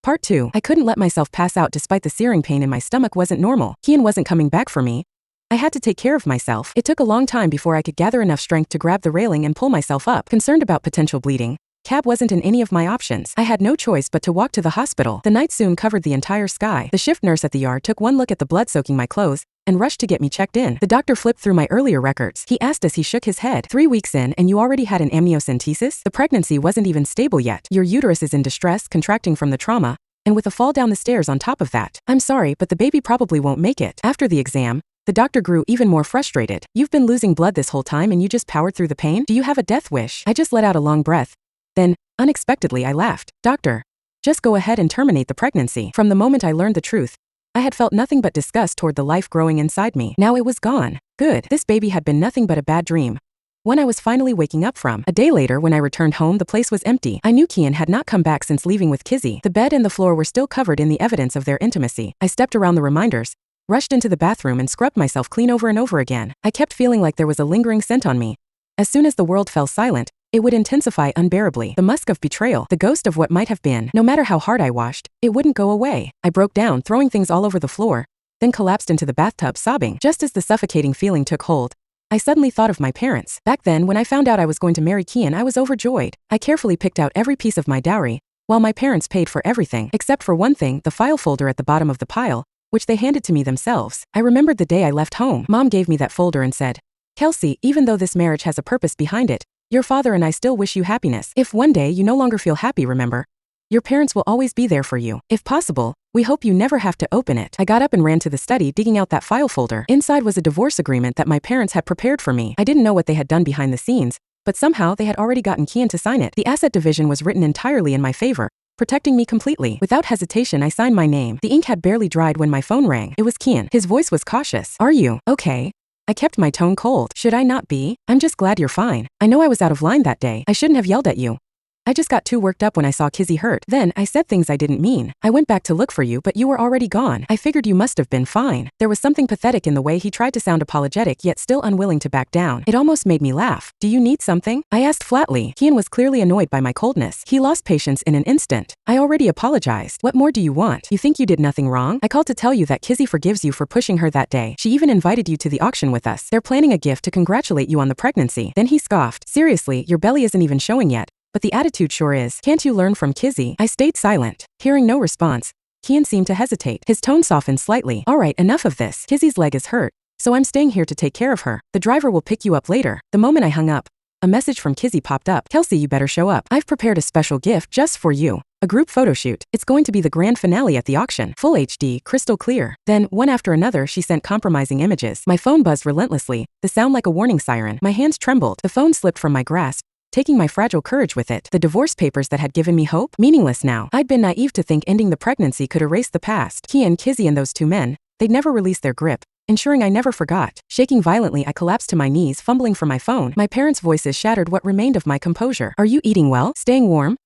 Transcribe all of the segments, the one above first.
Part 2. I couldn't let myself pass out despite the searing pain in my stomach wasn't normal. Keon wasn't coming back for me. I had to take care of myself. It took a long time before I could gather enough strength to grab the railing and pull myself up. Concerned about potential bleeding, cab wasn't in any of my options. I had no choice but to walk to the hospital. The night soon covered the entire sky. The shift nurse at the yard took one look at the blood soaking my clothes and rushed to get me checked in. The doctor flipped through my earlier records. He asked as he shook his head. 3 weeks in and you already had an amniocentesis? The pregnancy wasn't even stable yet. Your uterus is in distress, contracting from the trauma, and with a fall down the stairs on top of that. I'm sorry, but the baby probably won't make it. After the exam, the doctor grew even more frustrated. You've been losing blood this whole time and you just powered through the pain? Do you have a death wish? I just let out a long breath. Then, unexpectedly, I laughed. Doctor, just go ahead and terminate the pregnancy. From the moment I learned the truth, I had felt nothing but disgust toward the life growing inside me. Now it was gone. Good. This baby had been nothing but a bad dream. One I was finally waking up from. A day later, when I returned home, the place was empty. I knew Keon had not come back since leaving with Kizzy. The bed and the floor were still covered in the evidence of their intimacy. I stepped around the reminders, rushed into the bathroom and scrubbed myself clean over and over again. I kept feeling like there was a lingering scent on me. As soon as the world fell silent, it would intensify unbearably. The musk of betrayal, the ghost of what might have been. No matter how hard I washed, it wouldn't go away. I broke down, throwing things all over the floor, then collapsed into the bathtub sobbing. Just as the suffocating feeling took hold, I suddenly thought of my parents. Back then, when I found out I was going to marry Keon, I was overjoyed. I carefully picked out every piece of my dowry, while my parents paid for everything, except for one thing, the file folder at the bottom of the pile, which they handed to me themselves. I remembered the day I left home. Mom gave me that folder and said, Kelsey, even though this marriage has a purpose behind it, your father and I still wish you happiness. If one day you no longer feel happy, remember, your parents will always be there for you. If possible, we hope you never have to open it. I got up and ran to the study, digging out that file folder. Inside was a divorce agreement that my parents had prepared for me. I didn't know what they had done behind the scenes, but somehow they had already gotten Keon to sign it. The asset division was written entirely in my favor, protecting me completely. Without hesitation, I signed my name. The ink had barely dried when my phone rang. It was Keon. His voice was cautious. Are you okay? I kept my tone cold. Should I not be? I'm just glad you're fine. I know I was out of line that day. I shouldn't have yelled at you. I just got too worked up when I saw Kizzy hurt. Then, I said things I didn't mean. I went back to look for you, but you were already gone. I figured you must have been fine. There was something pathetic in the way he tried to sound apologetic yet still unwilling to back down. It almost made me laugh. Do you need something? I asked flatly. Keon was clearly annoyed by my coldness. He lost patience in an instant. I already apologized. What more do you want? You think you did nothing wrong? I called to tell you that Kizzy forgives you for pushing her that day. She even invited you to the auction with us. They're planning a gift to congratulate you on the pregnancy. Then he scoffed. Seriously, your belly isn't even showing yet. But the attitude sure is. Can't you learn from Kizzy? I stayed silent. Hearing no response, Keon seemed to hesitate. His tone softened slightly. All right, enough of this. Kizzy's leg is hurt, so I'm staying here to take care of her. The driver will pick you up later. The moment I hung up, a message from Kizzy popped up. Kelsey, you better show up. I've prepared a special gift just for you. A group photo shoot. It's going to be the grand finale at the auction. Full HD, crystal clear. Then, one after another, she sent compromising images. My phone buzzed relentlessly, the sound like a warning siren. My hands trembled. The phone slipped from my grasp, taking my fragile courage with it. The divorce papers that had given me hope? Meaningless now. I'd been naive to think ending the pregnancy could erase the past. Keon, Kizzy, and those two men, they'd never release their grip, ensuring I never forgot. Shaking violently, I collapsed to my knees, fumbling for my phone. My parents' voices shattered what remained of my composure. Are you eating well? Staying warm?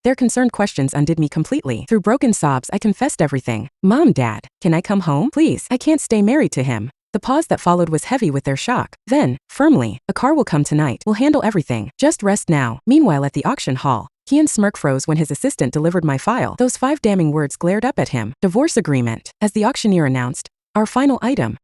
Their concerned questions undid me completely. Through broken sobs, I confessed everything. Mom, Dad, can I come home? Please, I can't stay married to him. The pause that followed was heavy with their shock. Then, firmly, a car will come tonight. We'll handle everything. Just rest now. Meanwhile, at the auction hall, Keon's smirk froze when his assistant delivered my file. Those 5 damning words glared up at him. Divorce agreement. As the auctioneer announced, our final item.